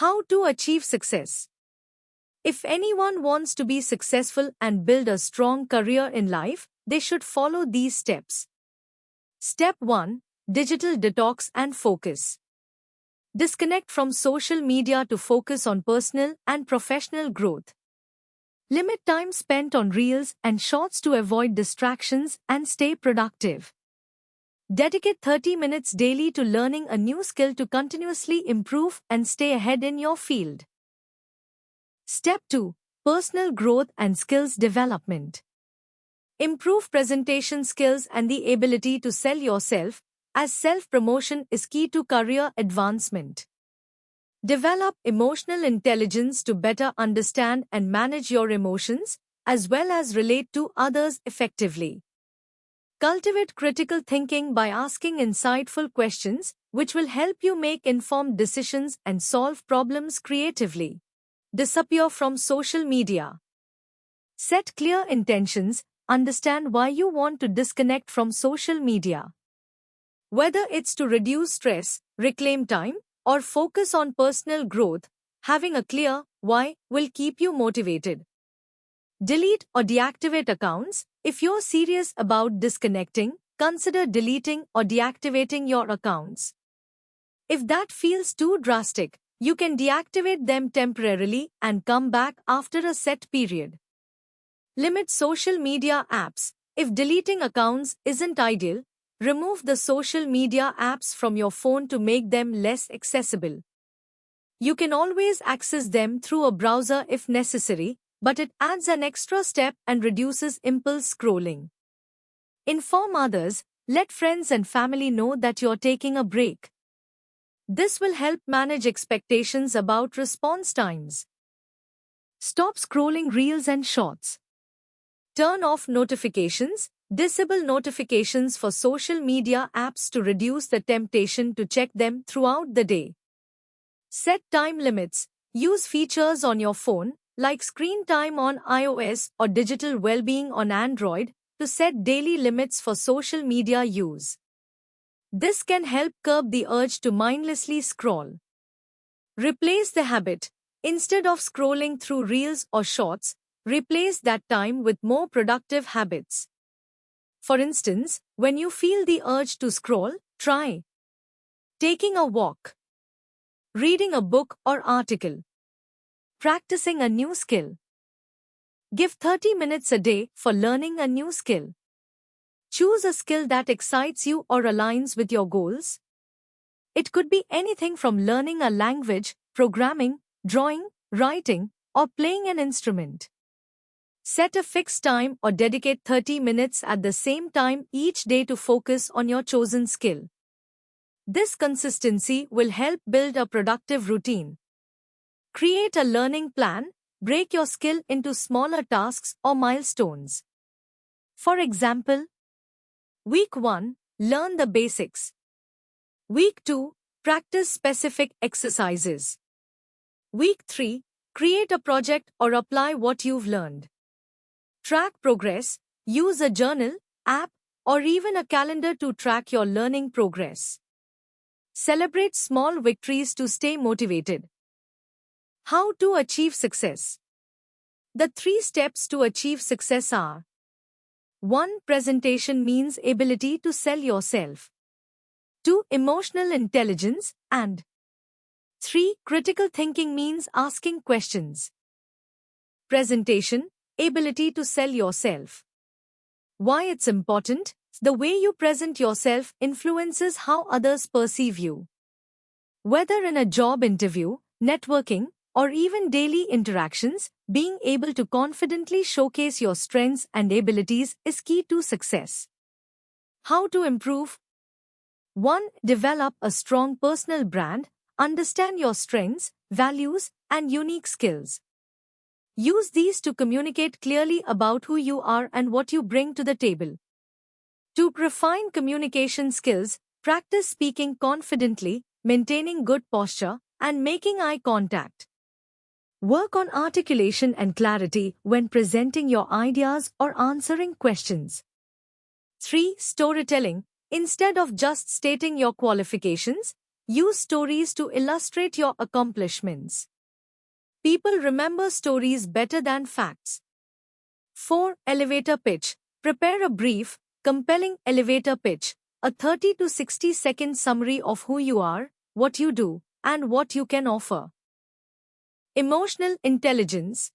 How to achieve success? If anyone wants to be successful and build a strong career in life, they should follow these steps. Step 1. Digital detox and focus. Disconnect from social media to focus on personal and professional growth. Limit time spent on reels and shorts to avoid distractions and stay productive. Dedicate 30 minutes daily to learning a new skill to continuously improve and stay ahead in your field. Step 2. Personal growth and skills development. Improve presentation skills and the ability to sell yourself, as self-promotion is key to career advancement. Develop emotional intelligence to better understand and manage your emotions, as well as relate to others effectively. Cultivate critical thinking by asking insightful questions, which will help you make informed decisions and solve problems creatively. Disappear from social media. Set clear intentions, understand why you want to disconnect from social media. Whether it's to reduce stress, reclaim time, or focus on personal growth, having a clear why will keep you motivated. Delete or deactivate accounts. If you're serious about disconnecting, consider deleting or deactivating your accounts. If that feels too drastic, you can deactivate them temporarily and come back after a set period. Limit social media apps. If deleting accounts isn't ideal, remove the social media apps from your phone to make them less accessible. You can always access them through a browser if necessary, but it adds an extra step and reduces impulse scrolling. Inform others. Let friends and family know that you're taking a break. This will help manage expectations about response times. Stop scrolling reels and shorts. Turn off notifications. Disable notifications for social media apps to reduce the temptation to check them throughout the day. Set time limits. Use features on your phone, like screen time on iOS or digital well-being on Android, to set daily limits for social media use. This can help curb the urge to mindlessly scroll. Replace the habit. Instead of scrolling through reels or shorts, replace that time with more productive habits. For instance, when you feel the urge to scroll, try taking a walk, reading a book or article, practicing a new skill. Give 30 minutes a day for learning a new skill. Choose a skill that excites you or aligns with your goals. It could be anything from learning a language, programming, drawing, writing, or playing an instrument. Set a fixed time or dedicate 30 minutes at the same time each day to focus on your chosen skill. This consistency will help build a productive routine. Create a learning plan. Break your skill into smaller tasks or milestones. For example, Week 1, learn the basics. Week 2, practice specific exercises. Week 3, create a project or apply what you've learned. Track progress. Use a journal, app, or even a calendar to track your learning progress. Celebrate small victories to stay motivated. How to achieve success? The 3 steps to achieve success are: 1. Presentation means ability to sell yourself. 2. Emotional intelligence. And 3. Critical thinking means asking questions. Presentation, ability to sell yourself. Why it's important? The way you present yourself influences how others perceive you. Whether in a job interview, networking, or even daily interactions, being able to confidently showcase your strengths and abilities is key to success. How to improve? 1. Develop a strong personal brand. Understand your strengths, values, and unique skills. Use these to communicate clearly about who you are and what you bring to the table. To refine communication skills, practice speaking confidently, maintaining good posture, and making eye contact. Work on articulation and clarity when presenting your ideas or answering questions. 3. Storytelling. Instead of just stating your qualifications, Use stories to illustrate your accomplishments. People remember stories better than facts. 4. Elevator pitch. Prepare a brief, compelling elevator pitch, a 30 to 60 second summary of who you are, what you do, and what you can offer. Emotional intelligence.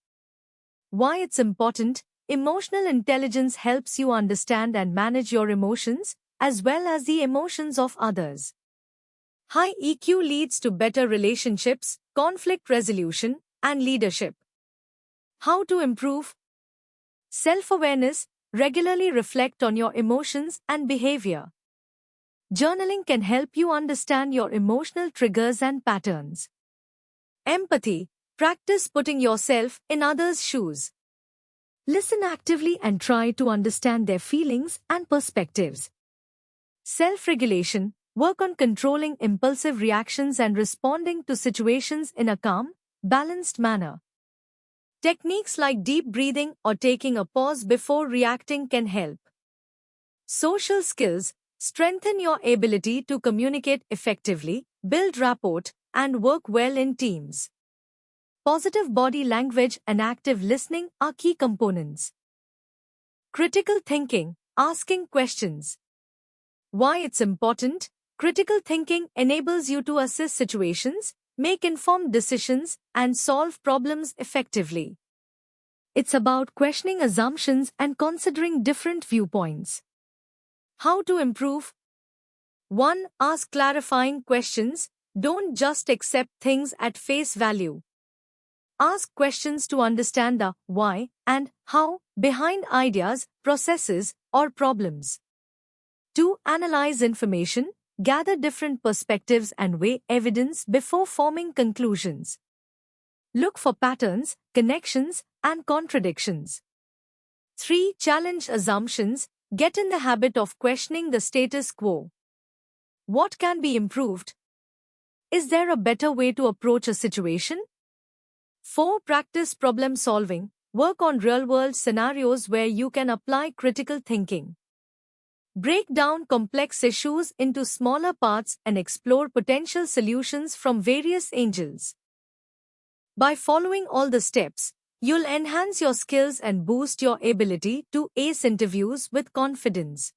Why it's important? Emotional intelligence helps you understand and manage your emotions, as well as the emotions of others. High EQ leads to better relationships, conflict resolution, and leadership. How to improve? Self-awareness. Regularly reflect on your emotions and behavior. Journaling can help you understand your emotional triggers and patterns. Empathy. Practice putting yourself in others' shoes. Listen actively and try to understand their feelings and perspectives. Self-regulation. Work on controlling impulsive reactions and responding to situations in a calm, balanced manner. Techniques like deep breathing or taking a pause before reacting can help. Social skills. Strengthen your ability to communicate effectively, build rapport, and work well in teams. Positive body language and active listening are key components. Critical thinking. Asking questions. Why it's important? Critical thinking enables you to assess situations, make informed decisions, and solve problems effectively. It's about questioning assumptions and considering different viewpoints. How to improve? 1. Ask clarifying questions. Don't just accept things at face value. Ask questions to understand the why and how behind ideas, processes, or problems. 2. Analyze information. Gather different perspectives and weigh evidence before forming conclusions. Look for patterns, connections, and contradictions. 3. Challenge assumptions. Get in the habit of questioning the status quo. What can be improved? Is there a better way to approach a situation? 4. Practice problem solving. Work on real-world scenarios where you can apply critical thinking. Break down complex issues into smaller parts and explore potential solutions from various angles. By following all the steps, you'll enhance your skills and boost your ability to ace interviews with confidence.